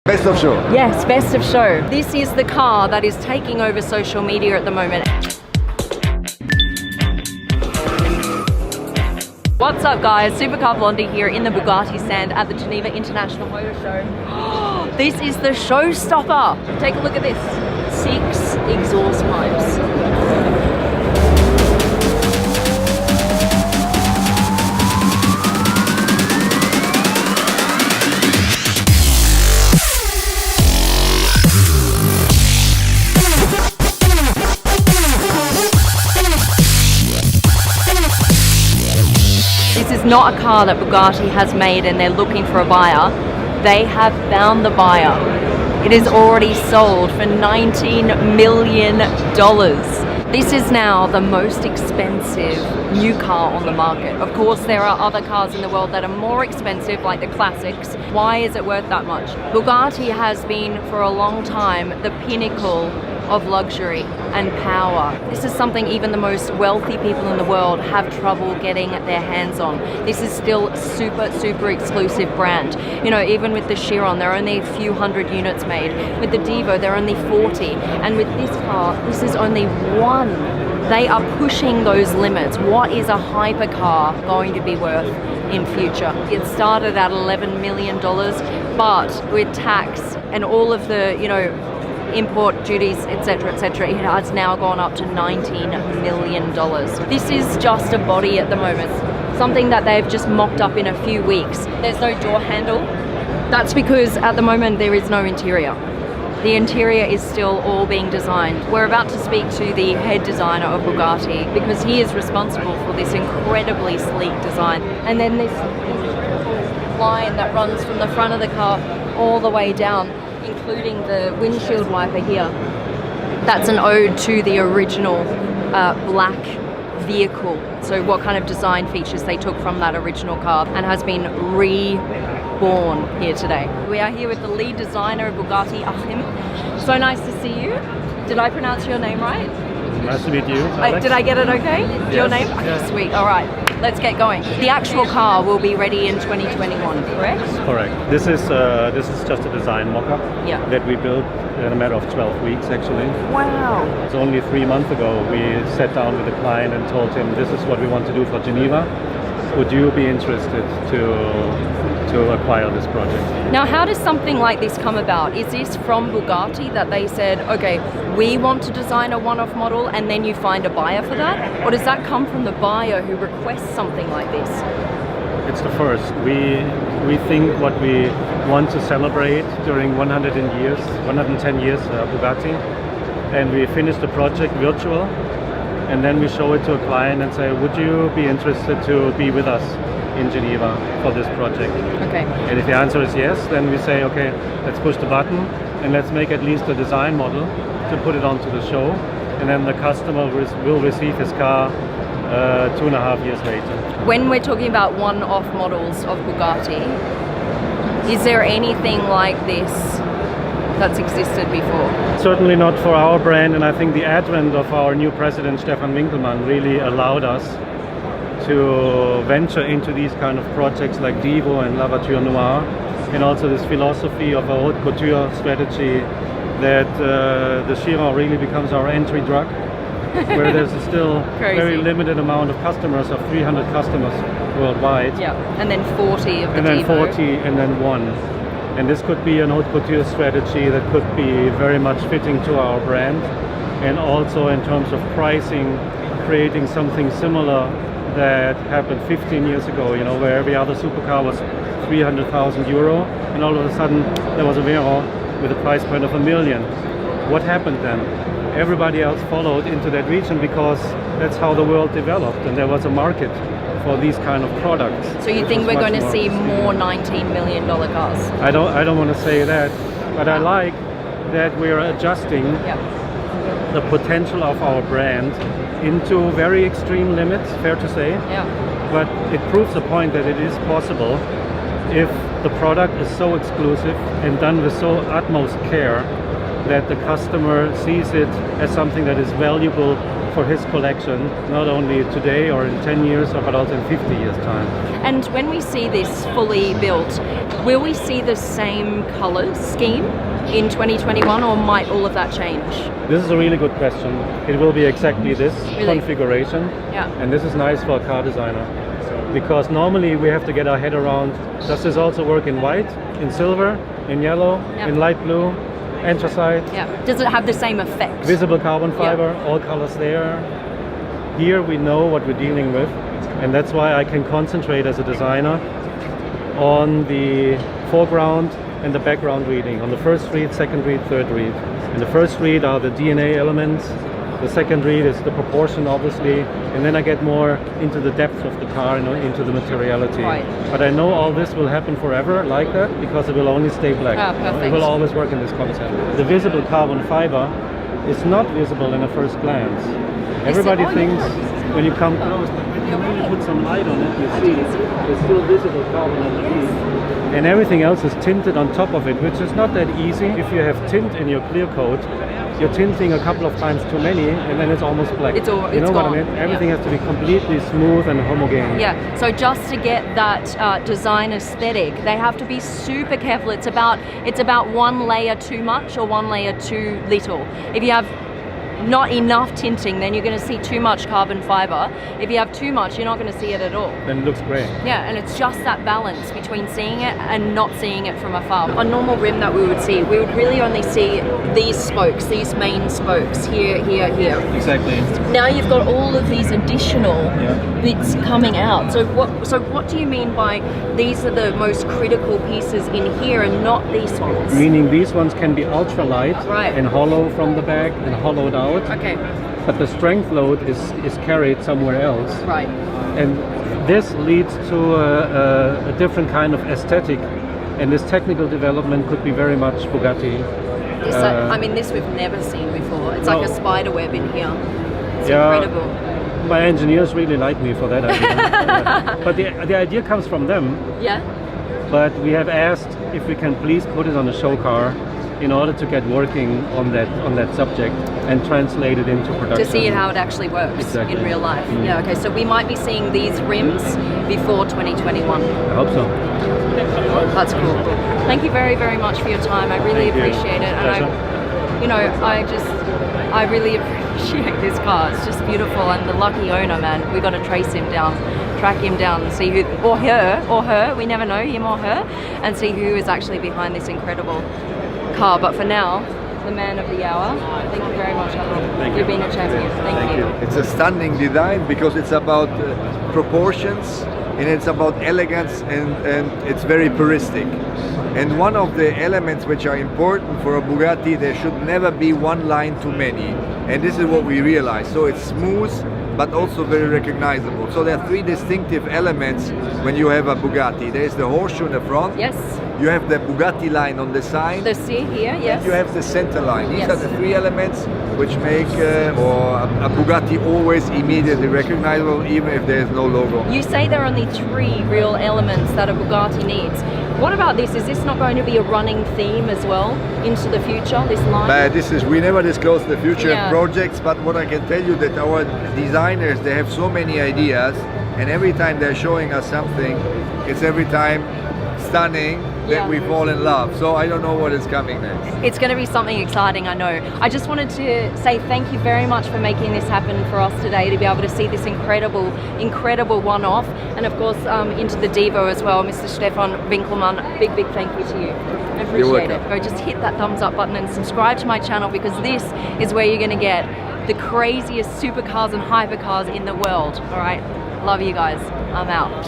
Best of show. Yes, best of show. This is the car that is taking over social media at the moment. What's up guys, Supercar Blondie here in the Bugatti stand at the Geneva International Motor Show. This is the showstopper. Take a look at this. 6 exhaust pipes. This is not a car that Bugatti has made and they're looking for a buyer. They have found the buyer. It is already sold for $19 million. This is now the most expensive new car on the market. Of course, there are other cars in the world that are more expensive, like the classics. Why is it worth that much? Bugatti has been for a long time the pinnacle of luxury and power. This is something even the most wealthy people in the world have trouble getting their hands on. This is still super exclusive brand. You know, even with the Chiron, there are only a few hundred units made. With the Divo, there are only 40. And with this car, this is only 1. They are pushing those limits. What is a hypercar going to be worth in future? It started at $11 million, but with tax and all of the, you know, import duties, etc., it has now gone up to $19 million. This is just a body at the moment, something that they've just mocked up in a few weeks. There's no door handle. That's because at the moment there is no interior. The interior is still all being designed. We're about to speak to the head designer of Bugatti because he is responsible for this incredibly sleek design. And then this line that runs from the front of the car all the way down, including the windshield wiper here. That's an ode to the original black vehicle. So what kind of design features they took from that original car and has been reborn here today. We are here with the lead designer of Bugatti, Achim. So nice to see you. Did I pronounce your name right? Nice to meet you. Did I get it okay? Yes. Your name? Okay, Yeah. sweet. All right, let's get going. The actual car will be ready in 2021, correct? Correct. This is just a design mock-up that we built in a matter of 12 weeks actually. Wow. It's only 3 months ago we sat down with the client and told him this is what we want to do for Geneva. Would you be interested to acquire this project? Now, how does something like this come about? Is this from Bugatti that they said, okay, we want to design a one-off model, and then you find a buyer for that? Or does that come from the buyer who requests something like this? It's the first. We think what we want to celebrate during 110 years Bugatti, and we finish the project virtual, and then we show it to a client and say, would you be interested to be with us in Geneva for this project? Okay. And if the answer is yes, then we say, okay, let's push the button and let's make at least a design model to put it onto the show, and then the customer will receive his car 2.5 years later. When we're talking about one-off models of Bugatti, is there anything like this that's existed before? Certainly not for our brand, and I think the advent of our new president, Stefan Winkelmann, really allowed us to venture into these kind of projects like Divo and La Voiture Noire, and also this philosophy of a haute couture strategy that the Chiron really becomes our entry drug, where there's still very limited amount of customers, of 300 customers worldwide. Yeah, and then 40 of the and then Divo. 40 and then 1. And this could be an haute couture strategy that could be very much fitting to our brand, and also in terms of pricing, creating something similar that happened 15 years ago, you know, where every other supercar was 300,000 euro, and all of a sudden there was a Veyron with a price point of $1 million. What happened then? Everybody else followed into that region because that's how the world developed, and there was a market for these kind of products. So you think we're going to see more $19 million cars? I don't want to say that, but I like that we're adjusting the potential of our brand into very extreme limits, fair to say. Yeah. But it proves the point that it is possible if the product is so exclusive and done with so utmost care that the customer sees it as something that is valuable for his collection, not only today or in 10 years, but also in 50 years' time. And when we see this fully built, will we see the same color scheme in 2021, or might all of that change? This is a really good question. It will be exactly this configuration. Yeah. And this is nice for a car designer, because normally we have to get our head around, does this also work in white, in silver, in yellow, in light blue, anthracite? Yeah. Does it have the same effect? Visible carbon fiber, all colors there. Here we know what we're dealing with, and that's why I can concentrate as a designer on the foreground and the background reading, on the first read, second read, third read. And the first read are the DNA elements, the second read is the proportion, obviously, and then I get more into the depth of the car and into the materiality. Right. But I know all this will happen forever like that, because it will only stay black. Perfect. It will always work in this concept. The visible carbon fiber is not visible in a first glance. Everybody thinks when you come close, but when you really put some light on it, you see there's still visible carbon underneath. And everything else is tinted on top of it, which is not that easy. If you have tint in your clear coat, you're tinting a couple of times too many, and then it's almost black. It's all, you know it's what gone. I mean? Everything has to be completely smooth and homogeneous. Yeah, so just to get that design aesthetic, they have to be super careful. It's about one layer too much or one layer too little. If you have not enough tinting, then you're going to see too much carbon fiber. If you have too much, you're not going to see it at all. Then it looks great. Yeah, and it's just that balance between seeing it and not seeing it from afar. A normal rim that we would see, we would really only see these spokes, these main spokes, here, here, here. Exactly. Now you've got all of these additional bits coming out. So what do you mean by these are the most critical pieces in here and not these ones? Meaning these ones can be ultra light Right. and hollow from the back and hollowed out. Okay, But the strength load is carried somewhere else. right. And this leads to a different kind of aesthetic. And this technical development could be very much Bugatti. This, I mean, this we've never seen before. It's like a spider web in here. It's incredible. My engineers really like me for that idea. But the idea comes from them. Yeah? But we have asked if we can please put it on a show car in order to get working on that subject and translate it into production. To see how it actually works in real life. Yeah, okay, so we might be seeing these rims before 2021. I hope so. That's cool. Thank you very, very much for your time. I really appreciate it. And I really appreciate this car. It's just beautiful, and the lucky owner, man. We got to track him down and see who, or her, we never know, him or her, and see who is actually behind this incredible car. But for now, the man of the hour. Thank you very much, Alan. You've been a champion. Thank you. It's a stunning design because it's about proportions and it's about elegance and it's very puristic. And one of the elements which are important for a Bugatti, there should never be one line too many. And this is what we realize. So it's smooth, but also very recognizable. So there are three distinctive elements when you have a Bugatti. There is the horseshoe in the front. Yes. You have the Bugatti line on the side. The C here, yes. And you have the center line. These Yes. are the three elements which make a Bugatti always immediately recognizable, even if there is no logo. You say there are only three real elements that a Bugatti needs. What about this? Is this not going to be a running theme as well into the future, this line? But we never disclose the future Yeah. projects, but what I can tell you that our designers, they have so many ideas, and every time they're showing us something, it's every time stunning that we fall in love. So I don't know what is coming next. It's going to be something exciting, I know. I just wanted to say thank you very much for making this happen for us today, to be able to see this incredible one-off. And of course, into the Devo as well, Mr. Stefan Winkelmann. Big thank you to you. I appreciate it. Go just hit that thumbs up button and subscribe to my channel, because this is where you're going to get the craziest supercars and hypercars in the world. All right. Love you guys. I'm out.